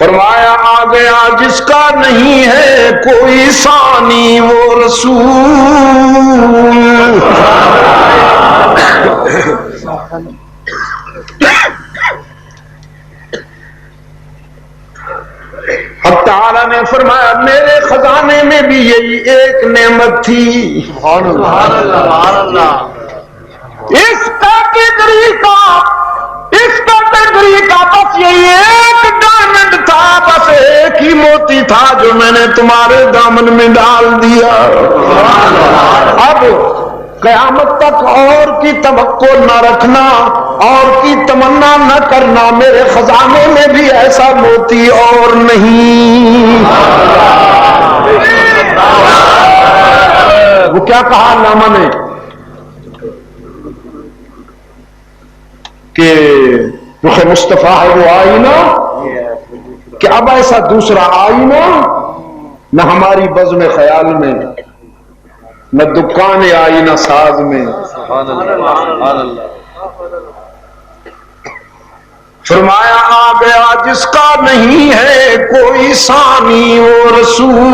فرمایا آ گیا جس کا نہیں ہے کوئی ثانی وہ رسول. اب تعالیٰ نے فرمایا میرے خزانے میں بھی یہی ایک نعمت تھی. سبحان اللہ. اس کیٹیگری کا بس یہی ایک ڈائمنڈ تھا، بس ایک ہی موتی تھا جو میں نے تمہارے دامن میں ڈال دیا. اب قیامت تک اور کی توقع نہ رکھنا، اور کی تمنا نہ کرنا، میرے خزانے میں بھی ایسا موتی اور نہیں. وہ کیا کہا علامہ نے کہ رخ مصطفیٰ ہے وہ آئینہ، کہ اب ایسا دوسرا آئینہ نہ ہماری بزم خیال میں، نہ دکان آئینہ ساز میں. فرمایا آ گیا جس کا نہیں ہے کوئی ثانی وہ رسول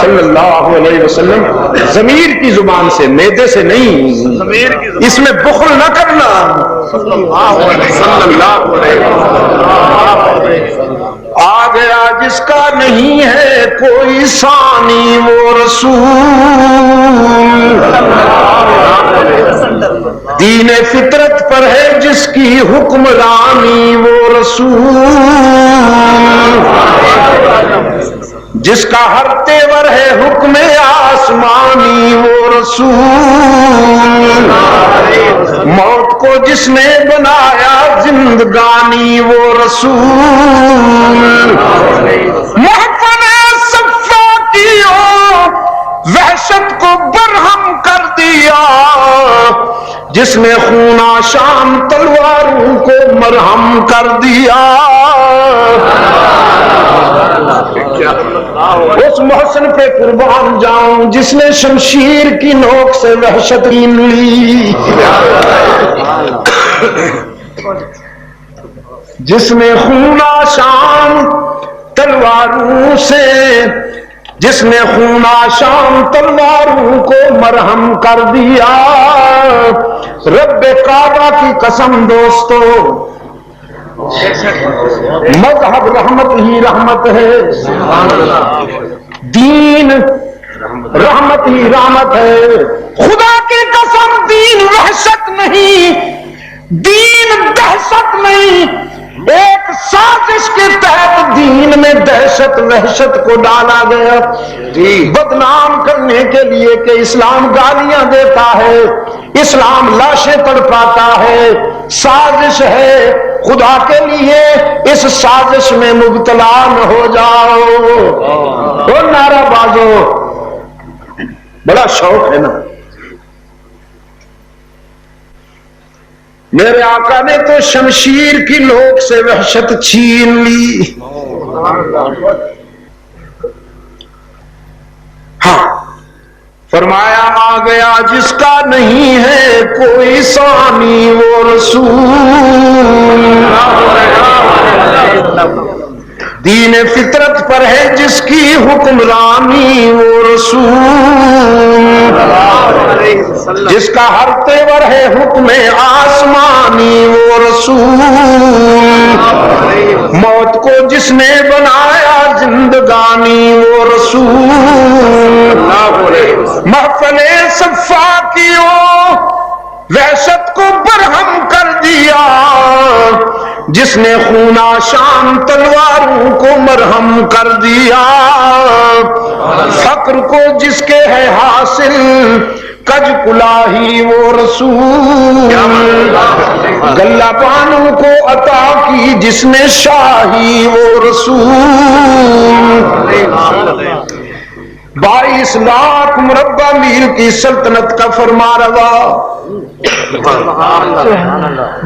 صلی اللہ علیہ وسلم. ضمیر کی زبان سے، معدے سے نہیں، اس میں بخل نہ کرنا. صلی اللہ علیہ وسلم. آ گیا جس کا نہیں ہے کوئی ثانی وہ رسول. دین فطرت پر ہے جس کی حکمرانی وہ رسول. جس کا ہر تیور ہے حکم آسمانی وہ رسول. موت کو جس نے بنایا زندگانی وہ رسول. محفل صفا کی وحشت کو برہم کر دیا. جس نے خون آشام تلواروں کو مرہم کر دیا. اس محسن پہ قربان جاؤں جس نے شمشیر کی نوک سے وحشت چھین لی. جس نے خون آشام تلواروں سے، جس نے خون آشام تلواروں کو مرہم کر دیا. رب کعبہ کی قسم دوستو، مذہب رحمت ہی رحمت ہے، دین رحمت ہی رحمت ہے. خدا کی قسم دین وحشت نہیں، دین دہشت نہیں. ایک سازش کے تحت دین میں دہشت وحشت کو ڈالا گیا بدنام کرنے کے لیے کہ اسلام گالیاں دیتا ہے، اسلام لاشیں تڑپاتا ہے. سازش ہے خدا کے لیے، اس سازش میں مبتلا نہ ہو جاؤ. وہ نعرہ بازو، بڑا شوق ہے نا. میرے آقا نے تو شمشیر کی نوک سے وحشت چھین لی. ہاں فرمایا آ گیا جس کا نہیں ہے کوئی ثانی وہ رسول. دین فطرت پر ہے جس کی حکمرانی وہ رسول. جس کا ہر تیور ہے حکم آسمانی وہ رسول. موت کو جس نے بنایا زندگانی وہ رسول. محفل صفا کی وحشت کو برہم کر دیا. جس نے خون آشام تلواروں کو مرہم کر دیا. فقر کو جس کے ہے حاصل کج کلاہی وہ رسول. گلہ پانوں کو عطا کی جس نے شاہی وہ رسول. 22 لاکھ مربع میل کی سلطنت کا فرما روا.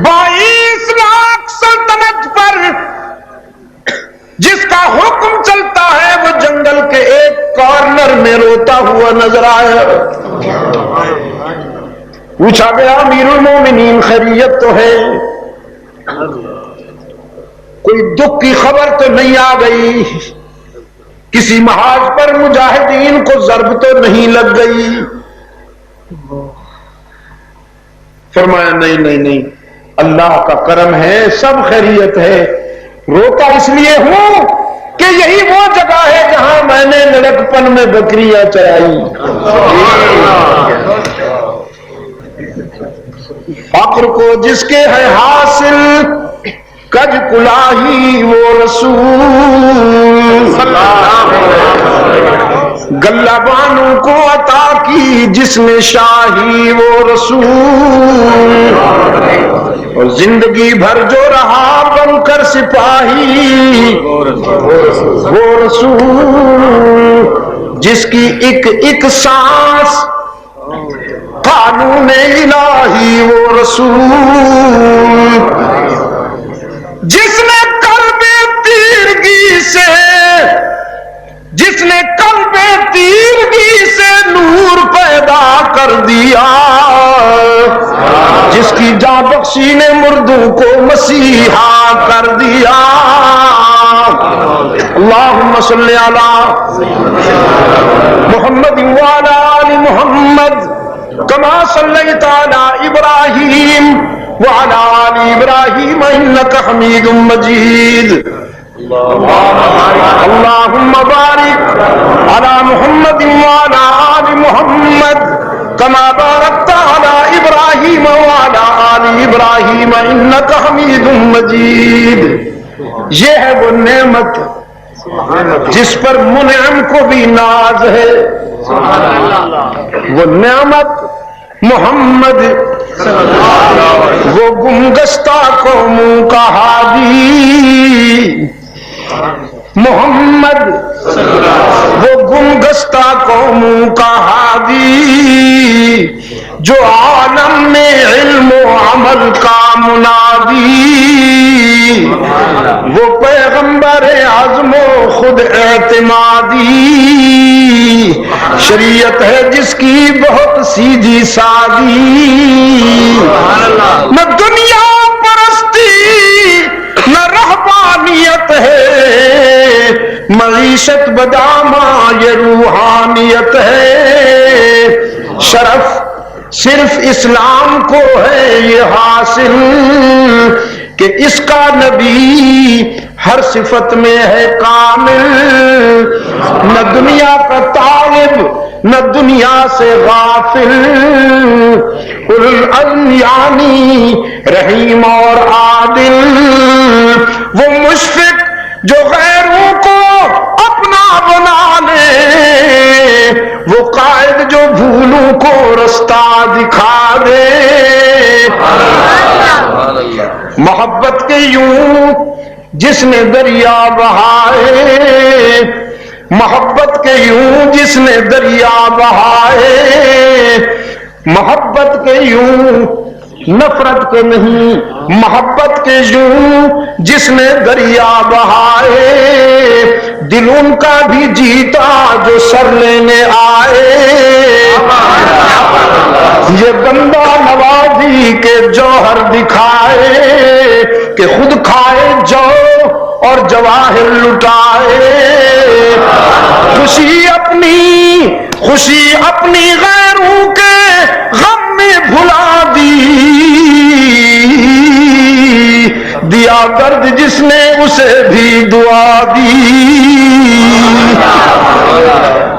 22 لاکھ سلطنت پر جس کا حکم چلتا ہے وہ جنگل کے ایک کارنر میں روتا ہوا نظر آیا. پوچھا گیا امیر المومنین خیریت تو ہے؟ کوئی دکھ کی خبر تو نہیں آ گئی، کسی محاذ پر مجاہدین کو ضرب تو نہیں لگ گئی؟ فرمایا نہیں نہیں نہیں، اللہ کا کرم ہے، سب خیریت ہے، روتا اس لیے ہوں کہ یہی وہ جگہ ہے جہاں میں نے لڑکپن میں بکریاں چرائی۔ فقر کو جس کے ہے حاصل کج کلاہی وہ رسول، گلہ بانوں کو عطا کی جس نے شاہی وہ رسول، اور زندگی بھر جو رہا بن کر سپاہی وہ رسول، جس کی ایک ایک سانس قانون الہی وہ رسول، جس نے قلب تیرگی سے، جس نے قلب تیرگی سے نور پیدا کر دیا، جس کی جاں بخشی نے مردوں کو مسیحا کر دیا۔ اللہم صلی علی محمد وعلی آل محمد کما صلیت علی ابراہیم وعلی آل ابراہیم انک حمید مجید۔ اللہم بارک علی محمد وعلی آل محمد کما بارکت علی ابراہیم وعلی آل ابراہیم انک حمید مجید۔ یہ ہے وہ نعمت جس پر منعم کو بھی ناز ہے، وہ نعمت محمد وہ گمگشتہ قوموں کا ہادی، محمد وہ گمگشتہ قوموں کا ہادی، جو عالم میں علم و عمل کا منادی، وہ پیغمبر اعظم و خود اعتمادی، شریعت ہے جس کی بہت سیدھی سادی، نہ دنیا پرستی نہ رہبانیت ہے، معیشت بدامہ یہ روحانیت ہے، شرف صرف اسلام کو ہے یہ حاصل کہ اس کا نبی ہر صفت میں ہے کامل، نہ دنیا کا طالب نہ دنیا سے غافل، اولو العزم یعنی رحیم اور عادل، وہ مشفق جو غیروں کو اپنا بنا لے، وہ قائد جو بھولوں کو رستہ دکھا دے، محبت کے یوں جس نے دریا بہائے، محبت کے یوں جس نے دریا بہائے، محبت کے یوں نفرت کے نہیں، محبت کے یوں جس نے دریا بہائے، دل ان کا بھی جیتا جو سر لینے آئے، یہ بندہ نوازی کے جوہر دکھائے کہ خود کھائے جو اور جواہر لٹائے، خوشی اپنی غیروں کے غم میں بھلا دیا درد جس نے اسے بھی دعا دی،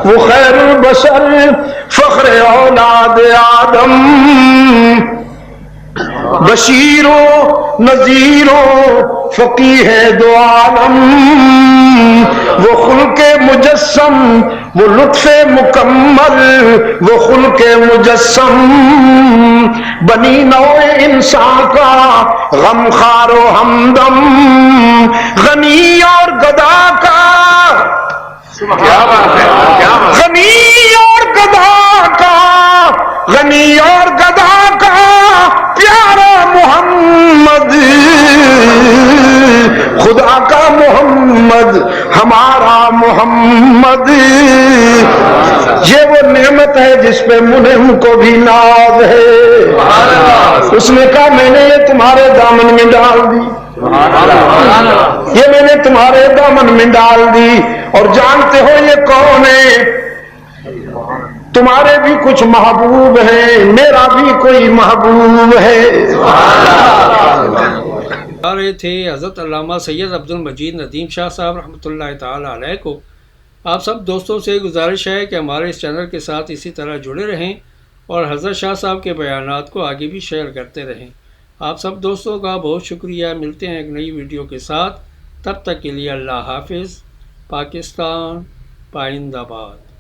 وہ خیر البشر فخر اولاد آدم، بشیر و نذیر و فقیہ دو عالم، وہ خلق مجسم وہ لطف مکمل، وہ خلق مجسم بنی نوع انسان کا غم خار و ہمدم، غنی اور گدا کا غنی اور گدا کا غنی اور گدا کا پیارا محمد، خدا کا محمد ہمارا محمد، یہ وہ نعمت ہے جس پہ منعم کو بھی ناز ہے. اس نے کہا میں نے یہ تمہارے دامن میں ڈال دی, یہ میں نے تمہارے دامن میں ڈال دی. اور جانتے ہو یہ کون ہے؟ تمہارے بھی کچھ محبوب ہیں, میرا بھی کوئی محبوب ہے. آ رہے تھے حضرت علامہ سید عبد المجید ندیم شاہ صاحب رحمۃ اللہ تعالی علیہ کو. آپ سب دوستوں سے گزارش ہے کہ ہمارے اس چینل کے ساتھ اسی طرح جڑے رہیں اور حضرت شاہ صاحب کے بیانات کو آگے بھی شیئر کرتے رہیں. آپ سب دوستوں کا بہت شکریہ. ملتے ہیں ایک نئی ویڈیو کے ساتھ. تب تک کے لیے اللہ حافظ. پاکستان پائندہ باد.